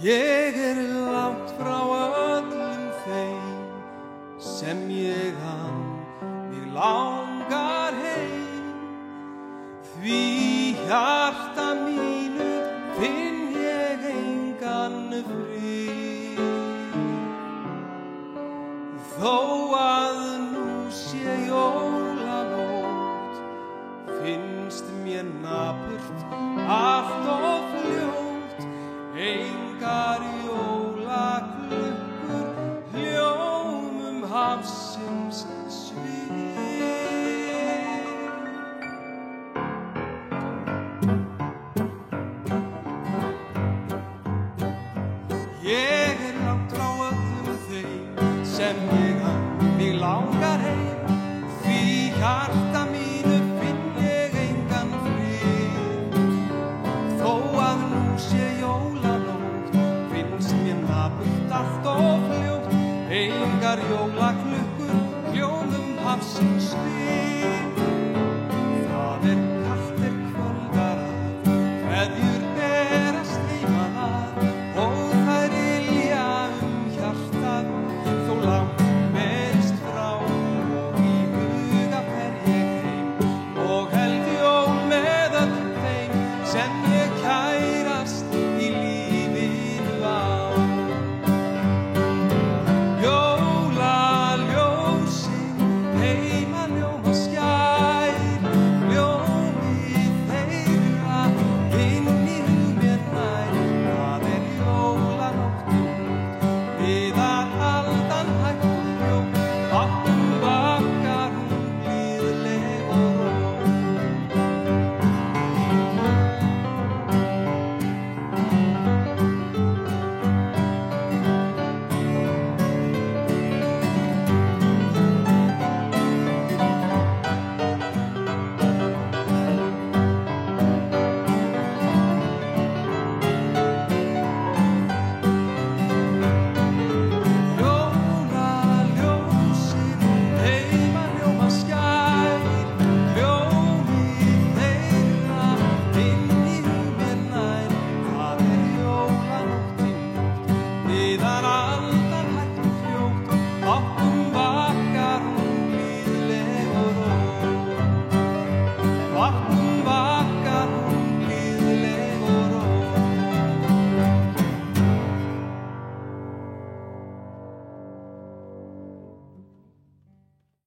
Ég langt frá öllum þeim sem ég mig langar heim. Því hjarta mínu finn ég engan frið. Þó að nú sé jólanótt, finnst mér napurt allt of fljótt. Engar jólaklukkur hljómum hafsins svið. Ég langt frá öllum þeim sem ég mig langar heim. Því hjarta mínu finn ég engan frið. Þó að nú sé jólanótt, finnst mér napurt allt of fljótt. Engar jólaklukkur hljómum hafsins svið.